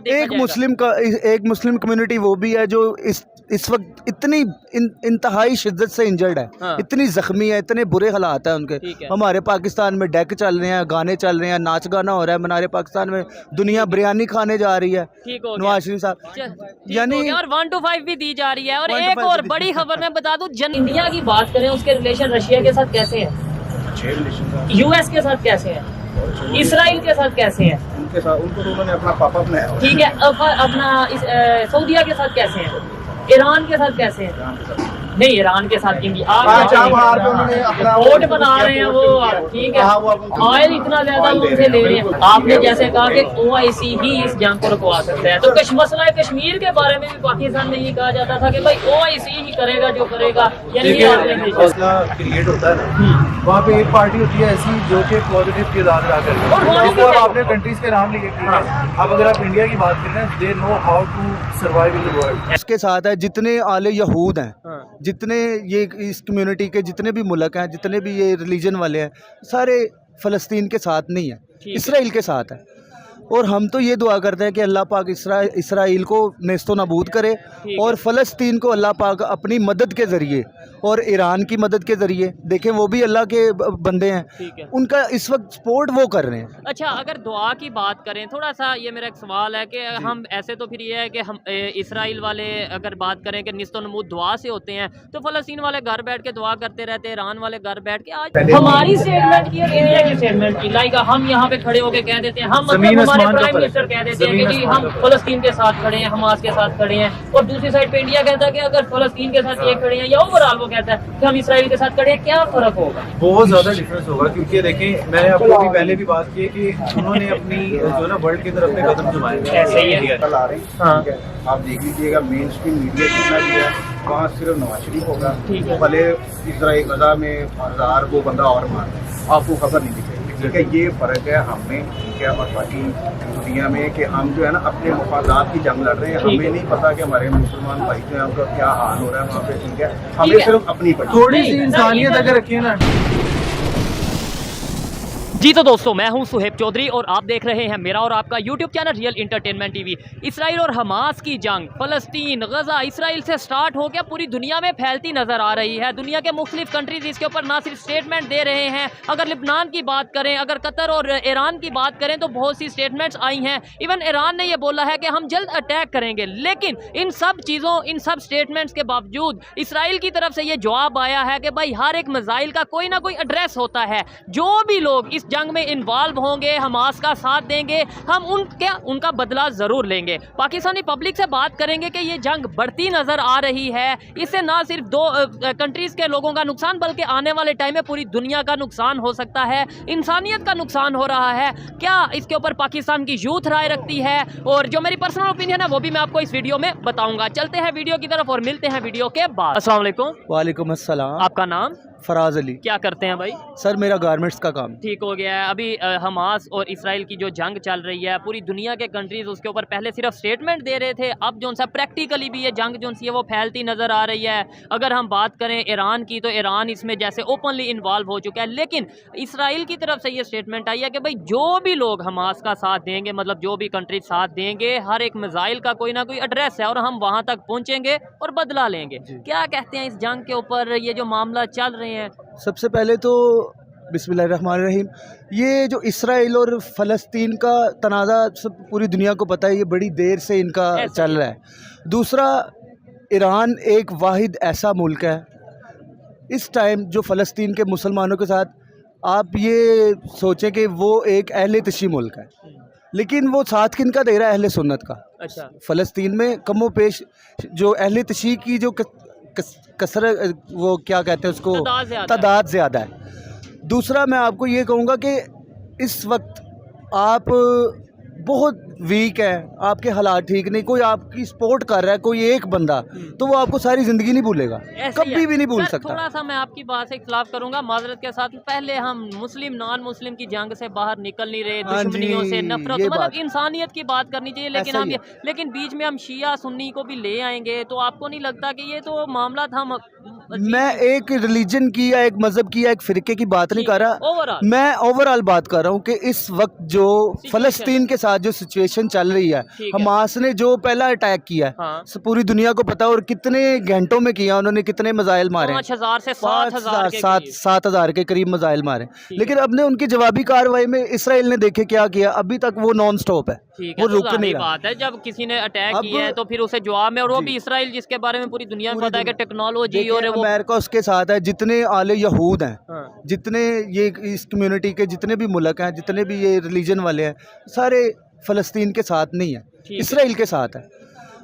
ایک مسلم کمیونٹی وہ بھی ہے جو اس وقت اتنی انتہائی شدت سے انجرڈ ہے، اتنی زخمی ہے، اتنے برے حالات ہیں ان کے. ہمارے پاکستان میں ڈیک چل رہے ہیں، گانے چل رہے ہیں، ناچ گانا ہو رہا ہے. منارے پاکستان میں دنیا بریانی کھانے جا رہی ہے نواز شریف صاحب، یعنی اور 1 to 5 بھی دی جا رہی ہے. اور ایک اور بڑی خبر میں بتا دوں، انڈیا کی بات کریں، اس کے ریلیشن رشیا کے ساتھ کیسے ہیں، یو ایس کے ساتھ کیسے ہیں، اسرائیل کے ساتھ کیسے ہیں، ان کو تو انہوں نے اپنا پاپا بنایا. ٹھیک ہے، اپنا سعودیہ کے ساتھ کیسے ہیں، ایران کے ساتھ کیسے ہیں، نہیں ایران کے ساتھ ووٹ بنا رہے ہیں وہ. ٹھیک ہے، آئل اتنا زیادہ ان سے لے رہے ہیں. آپ نے جیسے کہا کہ OIC ہی اس جنگ کو رکوا سکتا ہے، تو مسئلہ کشمیر کے بارے میں بھی پاکستان میں یہ کہا جاتا تھا کہ بھائی OIC ہی کرے گا جو کرے گا. یعنی مسئلہ کریٹ ہوتا ہے نا، وہاں پہ ایک پارٹی ہوتی ہے ایسی جو کہ پازیٹیو کردار ادا کرتی ہے. آپ نے کنٹریز کے نام لیے، اب اگر آپ انڈیا کی بات کریں، they know how to survive in the world. اس کے ساتھ ہے جتنے آل یہود ہیں، جتنے یہ اس کمیونٹی کے جتنے بھی ملک ہیں، جتنے بھی یہ ریلیجن والے ہیں، سارے فلسطین کے ساتھ نہیں ہیں، اسرائیل کے ساتھ ہیں. اور ہم تو یہ دعا کرتے ہیں کہ اللہ پاک اسرائیل کو نیست و نابود کرے، اور فلسطین کو اللہ پاک اپنی مدد کے ذریعے اور ایران کی مدد کے ذریعے، دیکھیں وہ بھی اللہ کے بندے ہیں، ان کا اس وقت سپورٹ وہ کر رہے ہیں. اچھا، اگر دعا کی بات کریں، تھوڑا سا یہ میرا ایک سوال ہے کہ ہم ایسے تو پھر یہ ہے کہ ہم اسرائیل والے اگر بات کریں کہ نیست و نابود دعا سے ہوتے ہیں، تو فلسطین والے گھر بیٹھ کے دعا کرتے رہتے ہیں، ایران والے گھر بیٹھ کے. آج ہماری اسٹیٹمنٹ کی اور انڈیا کی اسٹیٹمنٹ کی، لائک ہم یہاں پہ کھڑے ہو کے کہہ دیتے ہیں، ہم ہمارے پرائم منسٹر کہہ دیتے ہیں کہ جی ہم فلسطین کے ساتھ کھڑے ہیں، حماس کے ساتھ کھڑے ہیں، اور دوسری سائڈ پہ انڈیا کہتا ہے کہ اگر فلسطین کے ساتھ یہ کھڑے ہیں، یا اوورآل وہ کہتا ہے کہ ہم اسرائیل کے ساتھ کھڑے ہیں. کیا فرق ہوگا؟ بہت زیادہ ڈفرینس ہوگا، کیونکہ دیکھیں میں نے آپ کو پہلے بھی بات کی کہ انہوں نے اپنی جو نا ورلڈ کی طرف میں قدم جمائے ہیں. آپ دیکھ لیجیے گا مین اسٹریم میڈیا جتنا بھی ہے وہاں صرف نواز شریف ہوگا، بھلے اسرائیل غزہ میں 1000 وہ بندہ اور مار، آپ کو خبر نہیں دکھے. ٹھیک ہے، یہ فرق ہے ہم میں، ٹھیک ہے، اور باقی دنیا میں کہ ہم جو ہے نا اپنے مفادات کی جنگ لڑ رہے ہیں. ہمیں نہیں پتا کہ ہمارے مسلمان بھائی جو ہیں ان کا کیا حال ہو رہا ہے وہاں پہ. ٹھیک ہے، ہمیں صرف اپنی تھوڑی سی انسانیت اگر رکھیے نا. جی تو دوستو، میں ہوں سہیب چودھری اور آپ دیکھ رہے ہیں میرا اور آپ کا YouTube channel real entertainment TV. Israel اور حماس کی جنگ فلسطین غزہ اسرائیل سے سٹارٹ ہو کے پوری دنیا میں پھیلتی نظر آ رہی ہے. دنیا کے مختلف کنٹریز اس کے اوپر نہ صرف سٹیٹمنٹ دے رہے ہیں، اگر لبنان کی بات کریں، اگر قطر اور ایران کی بات کریں تو بہت سی سٹیٹمنٹس آئی ہیں. ایون ایران نے یہ بولا ہے کہ ہم جلد اٹیک کریں گے. لیکن ان سب چیزوں، ان سب سٹیٹمنٹس کے باوجود اسرائیل کی طرف سے یہ جواب آیا ہے کہ بھائی ہر ایک میزائل کا کوئی نہ کوئی ایڈریس ہوتا ہے. جو بھی لوگ اس جنگ میں انوالو ہوں گے، حماس کا ساتھ دیں گے، ہم ان کا بدلہ ضرور لیں گے. پاکستانی پبلک سے بات کریں گے کہ یہ جنگ بڑھتی نظر آ رہی ہے. اس سے نہ صرف دو کنٹریز کے لوگوں کا نقصان بلکہ آنے والے ٹائم میں پوری دنیا کا نقصان ہو سکتا ہے، انسانیت کا نقصان ہو رہا ہے. کیا اس کے اوپر پاکستان کی یوتھ رائے رکھتی ہے؟ اور جو میری پرسنل اوپینین ہے وہ بھی میں آپ کو اس ویڈیو میں بتاؤں گا. چلتے ہیں ویڈیو کی طرف اور ملتے ہیں ویڈیو کے بعد. السلام علیکم. وعلیکم السلام. آپ کا نام؟ فراز علی. کیا کرتے ہیں بھائی؟ سر میرا گارمنٹس کا کام. ٹھیک ہو گیا ہے. ابھی حماس اور اسرائیل کی جو جنگ چل رہی ہے، پوری دنیا کے کنٹریز اس کے اوپر پہلے صرف سٹیٹمنٹ دے رہے تھے، اب جو سا پریکٹیکلی بھی یہ جنگ جو سی ہے وہ پھیلتی نظر آ رہی ہے. اگر ہم بات کریں ایران کی تو ایران اس میں جیسے اوپنلی انوالو ہو چکا ہے. لیکن اسرائیل کی طرف سے یہ سٹیٹمنٹ آئی ہے کہ بھائی جو بھی لوگ حماس کا ساتھ دیں گے، مطلب جو بھی کنٹری ساتھ دیں گے، ہر ایک میزائل کا کوئی نہ کوئی ایڈریس ہے اور ہم وہاں تک پہنچیں گے اور بدلہ لیں گے. کیا کہتے ہیں اس جنگ کے اوپر، یہ جو معاملہ چل رہے ہیں؟ سب سے پہلے تو بسم اللہ الرحمن الرحیم، یہ جو اسرائیل اور فلسطین کا تنازع سب پوری دنیا کو پتہ ہے، یہ بڑی دیر سے ان کا چل رہا ہے. دوسرا، ایران ایک واحد ایسا ملک ہے اس ٹائم جو فلسطین کے مسلمانوں کے ساتھ، آپ یہ سوچیں کہ وہ ایک اہل تشیع ملک ہے، لیکن وہ ساتھ کن کا دے رہا ہے؟ اہل سنت کا. اچھا، فلسطین میں کم و بیش جو اہل تشیع کی جو کثرت، وہ کیا کہتے ہیں اس کو، تعداد زیادہ ہے. دوسرا میں آپ کو یہ کہوں گا کہ اس وقت آپ بہت ویک ہے، آپ کے حالات ٹھیک نہیں. کوئی آپ کی سپورٹ کر رہا ہے، کوئی ایک بندہ، تو وہ آپ کو ساری زندگی نہیں بھولے گا، کبھی بھی نہیں بھول سکتا. تھوڑا سا میں آپ کی بات سے اختلاف کروں گا معذرت کے ساتھ. پہلے ہم مسلم نان مسلم کی جنگ سے باہر نکل نہیں رہے، دشمنیوں سے نفرت، مطلب انسانیت کی بات کرنی چاہیے. لیکن بیچ میں ہم شیعہ سنی کو بھی لے آئیں گے تو آپ کو نہیں لگتا کہ یہ تو معاملات ہم میں ایک ریلیجن کی یا ایک مذہب کی یا ایک فرقے کی بات نہیں کر رہا، میں اوور آل بات کر رہا ہوں کہ اس وقت جو فلسطین کے ساتھ جو سچویشن چل رہی ہے، حماس نے جو پہلا اٹیک کیا ہے پوری دنیا کو پتا، اور کتنے گھنٹوں میں کیا انہوں نے، کتنے میزائل مارے، 5,000 سے 7,000 کے قریب میزائل مارے، لیکن اب نے ان کی جوابی کارروائی میں اسرائیل نے دیکھے کیا کیا، ابھی تک وہ نان سٹاپ ہے، وہ رک نہیں رہا۔ بات ہے جب کسی نے اٹیک کیا ہے تو پھر اسے جواب میں، اور وہ بھی اسرائیل جس کے بارے میں پوری دنیا میں پتا ہے کہ ٹیکنالوجی اور وہ امریکہ اس کے ساتھ ہے، جتنے آل یہود ہیں، جتنے یہ اس کمیونٹی کے جتنے بھی ملک ہیں، جتنے بھی یہ ریلیجن والے ہیں، سارے فلسطین کے ساتھ نہیں ہیں، اسرائیل کے ساتھ ہیں،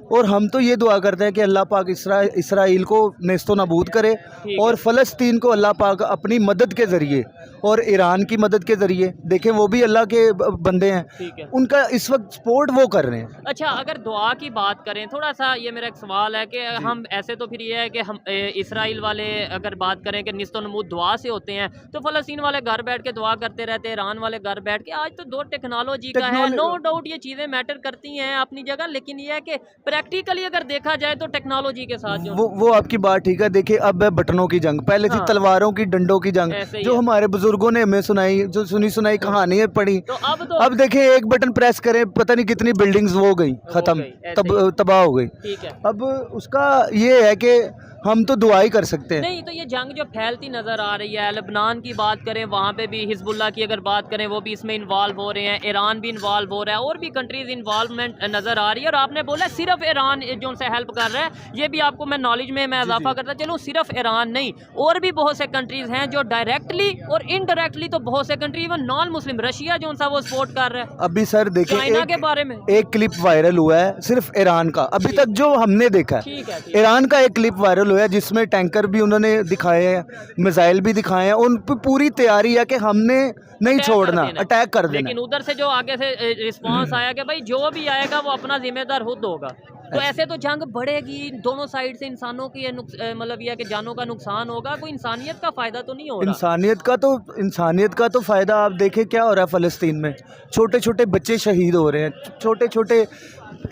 اور ہم تو یہ دعا کرتے ہیں کہ اللہ پاک اسرائیل کو نیست و نابود کرے، اور فلسطین کو اللہ پاک اپنی مدد کے ذریعے اور ایران کی مدد کے ذریعے، دیکھیں وہ بھی اللہ کے بندے ہیں، ان کا اس وقت سپورٹ وہ کر رہے ہیں۔ اچھا، اگر دعا کی بات کریں، تھوڑا سا یہ میرا ایک سوال ہے کہ ہم ایسے تو پھر یہ ہے کہ ہم اسرائیل والے اگر بات کریں کہ نیست و نابود دعا سے ہوتے ہیں، تو فلسطین والے گھر بیٹھ کے دعا کرتے رہتے ہیں، ایران والے گھر بیٹھ کے، آج تو دور ٹیکنالوجی کا ہے، نو ڈاؤٹ یہ چیزیں میٹر کرتی ہیں اپنی جگہ، لیکن یہ ہے کہ پریکٹیکلی اگر دیکھا جائے تو ٹیکنالوجی کے ساتھ وہ آپ کی بات ٹھیک ہے، دیکھیں اب ہے بٹنوں کی جنگ، پہلے تھی تلواروں کی، ڈنڈوں کی جنگ، جو ہمارے بزرگوں نے ہمیں سنائی، جو سنائی کہانیاں پڑھی، اب دیکھیں ایک بٹن پریس کریں پتہ نہیں کتنی بلڈنگز وہ گئی، ختم، تباہ ہو گئی۔ اب اس کا یہ ہے کہ ہم تو دعا ہی کر سکتے ہیں۔ نہیں تو یہ جنگ جو پھیلتی نظر آ رہی ہے، لبنان کی بات کریں وہاں پہ بھی حزب اللہ کی اگر بات کریں وہ بھی اس میں انوالو ہو رہے ہیں، ایران بھی انوالو ہو رہا ہے، اور بھی کنٹریز انوالومنٹ نظر آ رہی ہے، اور آپ نے بولا صرف ایران جو ان سے ہیلپ کر رہا ہے، یہ بھی آپ کو میں نالج میں اضافہ کرتا چلوں، صرف ایران نہیں، اور بھی بہت سے کنٹریز ہیں جو ڈائریکٹلی اور انڈائریکٹلی، تو بہت سے کنٹری ایون نان مسلم، رشیا جو ان سا وہ سپورٹ کر رہا ہے۔ ابھی سر دیکھیں چائنا کے بارے میں ایک کلپ وائرل ہوا ہے صرف ایران کا، ابھی تک جو ہم نے دیکھا ہے ایران کا ایک کلپ وائرل ہوا ہے جس میں ٹینکر بھی انہوں نے دکھائے ہیں، میزائل بھی دکھائے ہیں، ان پہ پوری تیاری ہے کہ ہم نے نہیں چھوڑنا، اٹیک کر دینا، لیکن ادھر سے جو آگے سے رسپانس آیا کہ بھائی جو بھی آئے گا وہ اپنا ذمہ دار خود ہوگا، تو ایسے تو جنگ بڑھے گی، دونوں سائیڈ سے انسانوں کی مطلب یہ ہے کہ جانوں کا نقصان ہوگا، کوئی انسانیت کا فائدہ تو نہیں ہوگا۔ انسانیت کا تو فائدہ آپ دیکھیں کیا ہو رہا ہے فلسطین میں، چھوٹے چھوٹے بچے شہید ہو رہے ہیں، چھوٹے چھوٹے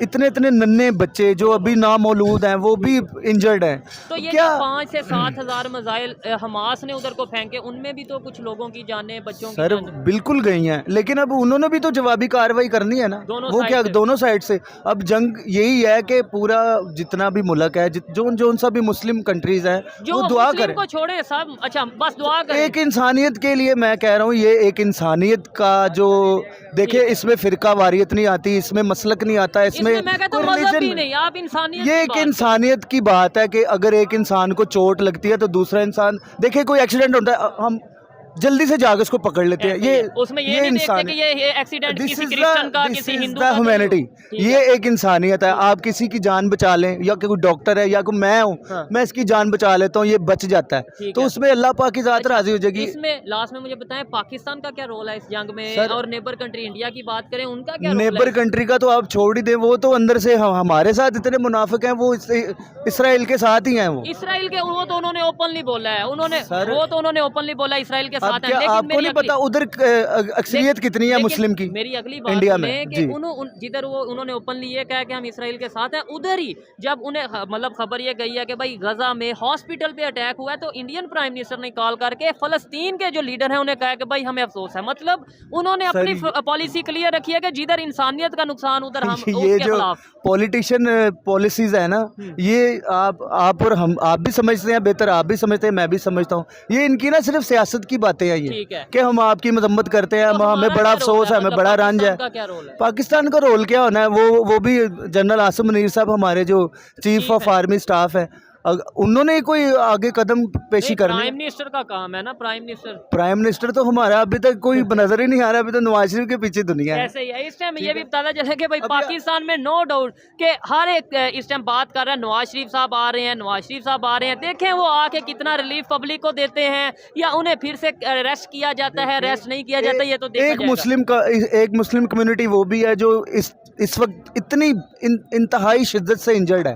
اتنے ننھے بچے جو ابھی نامولود ہیں وہ بھی انجرڈ ہیں۔ تو یہ کیا 5 سے 7 ہزار میزائل حماس نے ادھر کو پھینکے، ان میں بھی تو کچھ لوگوں کی جانیں، بچوں کی سر بالکل گئی ہیں، لیکن اب انہوں نے بھی تو جوابی کارروائی کرنی ہے نا، وہ کیا دونوں سائڈ سے۔ اب جنگ یہی ہے کہ پورا جتنا بھی ملک ہے، جو سا بھی مسلم کنٹریز ہیں، وہ دعا کریں، کو چھوڑیں سب، اچھا بس دعا کریں۔ ایک انسانیت کے لیے میں کہہ رہا ہوں، یہ ایک انسانیت کا جو دیکھیں، اس میں فرقہ واریت نہیں آتی، اس میں مسلک نہیں آتا، اس میں یہ ایک انسانیت کی بات ہے کہ اگر ایک انسان کو چوٹ لگتی ہے تو دوسرا انسان، دیکھیں کوئی ایکسیڈنٹ ہوتا ہے، ہم جلدی سے جا کے اس کو پکڑ لیتے ہیں، یہ انسان، ہیومینٹی، یہ ایک انسانیت ہے۔ آپ کسی کی جان بچا لیں، یا کہ کوئی ڈاکٹر ہے یا کوئی میں ہوں، میں اس کی جان بچا لیتا ہوں، یہ بچ جاتا ہے، تو اس میں اللہ پاک کی ذات راضی ہو جائے گی۔ اس میں لاسٹ میں مجھے بتائیں پاکستان کا کیا رول ہے اس جنگ میں، اور نیبر کنٹری انڈیا کی بات کریں ان کا کیا رول ہے؟ نیبر کنٹری کا تو آپ چھوڑ ہی دیں، وہ تو اندر سے ہمارے ساتھ اتنے منافق ہیں، وہ اسرائیل کے ساتھ ہی ہیں، وہ اسرائیل کے، وہ تو انہوں نے اوپنلی بولا ہے، انہوں نے اوپنلی بولا اسرائیل کے ساتھ ہیں، لیکن آپ کو نہیں پتا ادھر اکثریت کتنی ہے مسلم کی میری اگلی بات انڈیا میں، کہ جدھر انہوں نے اوپنلی یہ کہا کہ ہم اسرائیل کے ساتھ ہیں، ادھر ہی جب انہیں مطلب خبر یہ گئی ہے کہ بھائی غزہ میں ہاسپٹل پہ اٹیک ہوا ہے، تو انڈین پرائم منسٹر نے کال کر کے فلسطین کے جو لیڈر ہیں انہیں کہا کہ بھائی ہمیں افسوس ہے، مطلب انہوں نے اپنی پالیسی کلیئر رکھی ہے کہ جدھر انسانیت کا نقصان ادھر ہم یہ جو پولیٹیشین پالیسیز ہے نا، یہ آپ اور ہم، آپ بھی سمجھتے ہیں بہتر، آپ بھی سمجھتے ہیں، میں بھی سمجھتا ہوں، یہ ان کی نا صرف سیاست کی باتیں ہیں، یہ کہ ہم آپ کی مذمت کرتے ہیں، ہمیں بڑا افسوس ہے، ہمیں بڑا رنج ہے۔ پاکستان کا رول کیا ہونا ہے، وہ بھی جنرل عاصم منیر صاحب ہمارے جو چیف آف آرمی سٹاف ہے، انہوں نے کوئی آگے قدم پیشی کرنی۔ پرائم منسٹر کا کام ہے نا، پرائم منسٹر تو ہمارا ابھی تک کوئی نظر ہی نہیں آ رہا، ابھی تو نواز شریف کے پیچھے دنیا ہے۔ ایسے ہی ہے، اس ٹائم یہ بھی پتہ چلے کہ بھائی پاکستان میں نو ڈاؤٹ کہ ہر ایک اس ٹائم بات کر رہا ہے، نواز شریف صاحب آ رہے ہیں، دیکھیں وہ آ کے کتنا ریلیف پبلک کو دیتے ہیں، یا انہیں پھر سے ریسٹ کیا جاتا ہے، ریسٹ نہیں کیا جاتا، یہ تو ایک مسلم کمیونٹی وہ بھی ہے جو اس وقت اتنی انتہائی شدت سے انجرڈ ہے،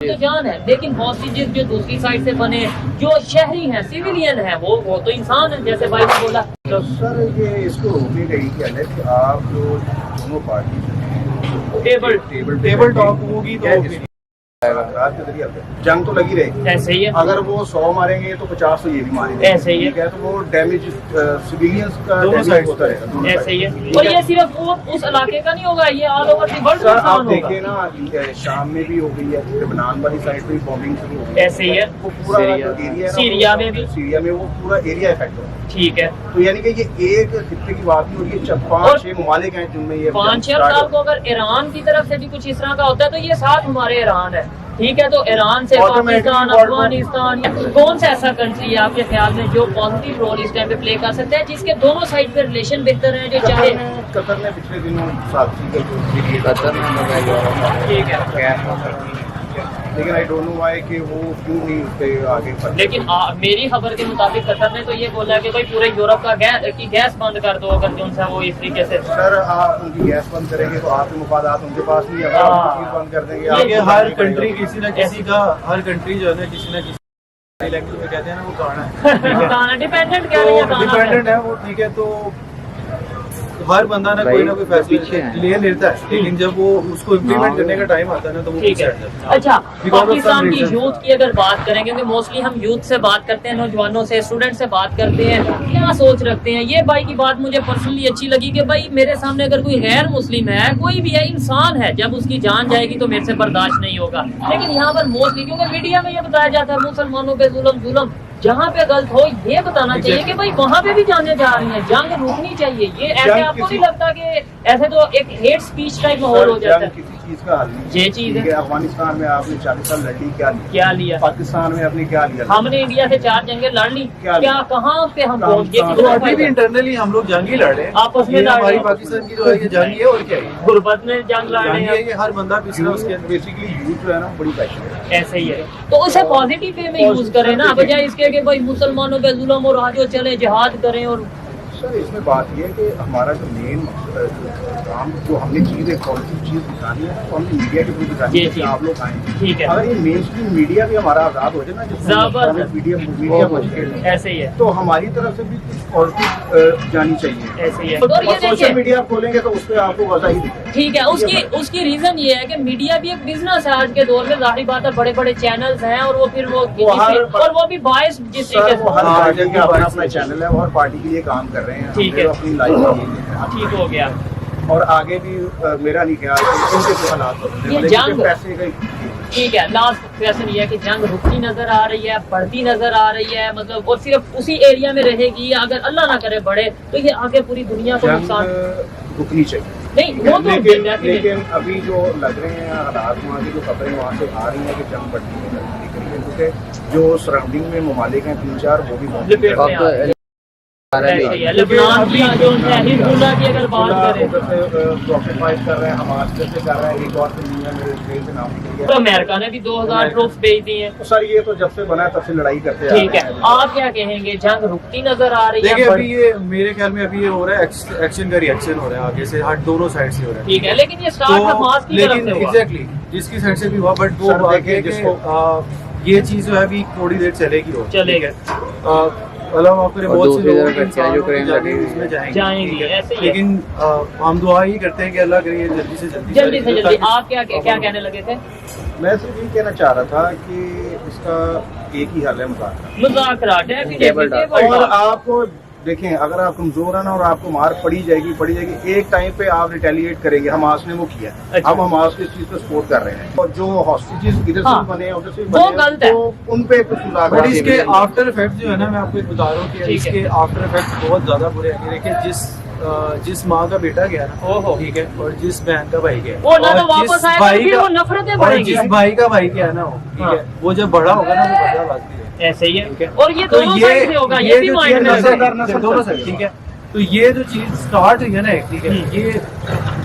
تو جان ہے، لیکن بہت سی چیز جو دوسری سائڈ سے بنے جو شہری ہیں سویلین ہیں وہ تو انسان ہے، جیسے بھائی نے بولا. تو سر یہ اس کو روکنے کا یہی خیال ہے کہ آپ جو دونوں پارٹی ٹیبل ٹاک ہوگی تو رات کے ذریعے جنگ تو لگی رہے گی. ایسے ہی ہے، اگر وہ 100 ماریں گے تو 50 تو یہ بھی ماریں گے. ایسے ہی ہے. ٹھیک ہے، تو وہ ڈیمیج سویلینس کا دونوں ڈیمیج سائڈ ہوتا رہے گا. ایسے ہی ہے. اور یہ صرف وہ اس علاقے کا نہیں ہوگا، یہ آل اوور دی ورلڈ سر نقصان آپ ہوگا. دیکھیں نا، شام میں بھی ہو گئی ہے، لبنان والی سائڈ پہ بھی بومبنگ شروع ہو گئی. ایسے ہی ہے، وہ پورا جو ایریا ہے نا، سیریا میں بھی. سیریا میں وہ پورا ایریا افیکٹ ہو رہا ہے. ٹھیک ہے. تو یعنی کہ یہ ایک خطے کی بات نہیں ہوتی ہے، 5-6 ممالک ہیں جن میں یہ 5-6 سال کو اگر ایران کی طرف سے بھی کچھ اس طرح کا ہوتا ہے تو یہ ساتھ ہمارے ایران ہے. ٹھیک ہے، تو ایران سے پاکستان، افغانستان، کون سا ایسا کنٹری ہے آپ کے خیال میں جو پازیٹیو رول اس ٹائم پہ پلے کر سکتا ہے، جس کے دونوں سائڈ پہ ریلیشن بہتر ہیں، جو چاہے قطر نے پچھلے دنوں ساتھی کا جو قطر میں ٹھیک ہے. لیکن آئی ڈونٹ نو وائی کہ وہ کیوں نہیں اس پہ آگے بڑھے. لیکن میری خبر کے مطابق قطر نے تو یہ بولا کہ بھائی پورے یورپ کا گیس بند کر دو اگر جو ہے وہ اس طریقے سے. سر آپ ان کی گیس بند کریں گے تو آپ کے مفادات ان کے پاس نہیں ہے. اگر آپ چیز بند کر دیں گے یہ ہر کنٹری کسی نہ کسی کا، ہر کنٹری جو ہے نا کسی نہ کسی لینگویج میں کہتے ہیں نا وہ گانا ہے، ڈیپینڈنٹ کہہ رہی ہے، ڈیپینڈنٹ ہے وہ. ٹھیک ہے، تو ہر بندہ نہ کوئی فیصلہ لے لیتا ہے، لیکن جب وہ اس کو امپلیمنٹ کرنے کا ٹائم آتا ہے نا تو وہ ٹھیک ہے. اچھا، پاکستان کی یوتھ کی اگر بات کریں، کیونکہ موسٹلی ہم یوتھ سے بات کرتے ہیں، نوجوانوں سے، اسٹوڈنٹ سے بات کرتے ہیں، کیا سوچ رکھتے ہیں. یہ بھائی کی بات مجھے پرسنلی اچھی لگی کہ بھائی میرے سامنے اگر کوئی غیر مسلم ہے، کوئی بھی ہے، انسان ہے، جب اس کی جان جائے گی تو میرے سے برداشت نہیں ہوگا. لیکن یہاں پر موسٹلی کیونکہ میڈیا میں یہ بتایا جاتا ہے مسلمانوں پہ ظلم، جہاں پہ غلط ہو یہ بتانا چاہیے کہ بھائی وہاں پہ بھی جانے جا رہی ہیں، جنگ روکنی چاہیے. یہ ایسے آپ کو نہیں لگتا کہ ایسے تو ایک ہیٹ سپیچ ٹائپ ماحول ہو جاتا ہے؟ کسی چیز کا حل نہیں. یہ چیز ہے. افغانستان میں آپ نے 40 سال لڑی، کیا لیا؟ پاکستان میں آپ نے کیا لیا؟ ہم نے انڈیا سے 4 جنگیں لڑ لی، کیا کہاں پہ ہم پہنچ گئے؟ تو ابھی بھی انٹرنلی ہم لوگ جنگ ہی لڑ رہے ہیں آپس میں. ہماری پاکستان کی جو ہے یہ جنگ ہے، اور کیا ہے غربت میں جنگ لڑ رہے ہیں. یہ ہر بندہ پچھلا اس کے بیسیکلی یوتھ جو ہے نا بڑی پیشن ہے. ایسے ہی ہے، تو اسے پازیٹیو وے میں یوز کریں نا، بجائے اس کے کہ بھائی مسلمانوں پہ ظلم اور آجو چلے جہاد کریں. اور سر اس میں بات یہ ہے کہ ہمارا جو مین کام جو ہم نے چیز ایک پازیٹیو چیز دکھانی ہے تو ہم نے میڈیا کے تھرو دکھانی ہے کہ آپ لوگ آئیں. ٹھیک ہے، اگر یہ مین اسٹریم میڈیا بھی ہمارا آزاد ہو جائے نا، جس میڈیا ایسے ہی ہے، تو ہماری طرف سے بھی کچھ پازیٹیو جانی چاہیے. ایسے ہی ہے. اور یہ سوشل دیکھیں، میڈیا آپ کھولیں گے تو اس پہ آپ کو وضاحت دکھے. ٹھیک ہے، اس کی ریزن یہ ہے کہ میڈیا بھی ایک بزنس ہے آج کے دور میں. ظاہری بات ہے، بڑے بڑے چینلز ہیں اور وہ پھر اور وہ بھی باعث جس طریقے سے ہر پارٹی کا اپنا چینل ہے اور پارٹی کے لیے کام کر رہے ہیں. ٹھیک ہے، اپنی لائف ٹھیک ہو گیا. اور آگے بھی میرا نہیں خیال کہ ان کے جو حالات یہ جنگ پیسے کا. ٹھیک ہے، لاسٹ کویشچن یہ ہے کہ جنگ رکتی نظر آ رہی ہے، بڑھتی نظر آ رہی ہے، مطلب اور صرف اسی ایریا میں رہے گی، اگر اللہ نہ کرے بڑھے تو یہ آگے پوری دنیا کو نقصان رکنی چاہیے. نہیں. وہ تو لیکن ابھی جو لگ رہے ہیں حالات وہاں کی جو خبریں وہاں سے آ رہی ہیں کہ جنگ بڑھتی ہے کیونکہ جو سراؤنڈنگ میں ممالک ہیں 3-4 وہ بھی لبنان کی جو ہے حزب کی اگر بات کریں کر رہے ہیں، حماس سے کر رہے ہیں، ایک اور نام تو امریکہ نے بھی 2000 ٹروپس بھیج دی ہیں. سر یہ تو جب سے بنا ہے تب سے لڑائی کرتے ہیں. ٹھیک ہے، آپ کیا کہیں گے؟ جنگ رکتی نظر آ رہی ہے؟ دیکھیں ابھی یہ میرے خیال میں ابھی یہ ہو رہا ہے ایکشن کا ری ایکشن ہو رہا ہے آگے سے، ہر دونوں سائڈ سے ہو رہا ہے. ٹھیک ہے، لیکن یہ اسٹارٹ حماس کی طرف سے ہوا. ایگزیکٹلی جس کی سائڈ سے بھی ہوا، بٹ وہ بات ہے کہ یہ چیز جو ہے ابھی تھوڑی دیر چلے گی. اللہ آپ کرے بہت سے لوگ اس میں جائیں گے، لیکن ہم دعا ہی کرتے ہیں کہ اللہ کرے یہ جلدی سے جلدی. آپ کیا کہنے لگے تھے؟ میں صرف یہ کہنا چاہ رہا تھا کہ اس کا ایک ہی حل ہے مذاکرات. اور آپ کو دیکھیں، اگر آپ کمزور ہیں نا اور آپ کو مار پڑی جائے گی، ایک ٹائم پہ آپ ریٹیلیٹ کریں گے. حماس نے وہ کیا، ہم حماس کی اس چیز کو سپورٹ کر رہے ہیں. اور جو ہاسٹیجز ادھر سے بنے ادھر سے بنے تو ان پہ کچھ بٹ اس کے آفٹر افیکٹ جو ہے نا، میں آپ کو ایک بتا رہا ہوں کہ اس کے آفٹر افیکٹ بہت زیادہ برے ہیں. دیکھیں جس ماں کا بیٹا گیا نا، ٹھیک ہے، اور جس بہن کا بھائی گیا، اور جس بھائی کا بھائی گیا نا، ٹھیک ہے، وہ جب بڑا ہوگا نا وہ بدلا بات ایسے ہی ہے. اور یہ دونوں سائڈ سے ہوگا، یہ بھی مائنڈ میں دونوں سائڈ. ٹھیک ہے، تو یہ جو چیز سٹارٹ ہوئی ہے نا، ٹھیک ہے، یہ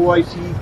OIC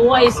OIC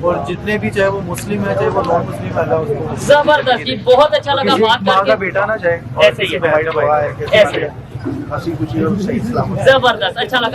اور جتنے بھی چاہے وہ مسلم ہے چاہے وہ نان مسلم ہے اللہ اس کو زبردست جی بہت اچھا لگا بات ماں کر کا کے بیٹا نہ جائے ایسے ہی ہے بہن کا بھائی ایسے ہنسی خوشی اور صحیح سلامت زبردست اچھا لگا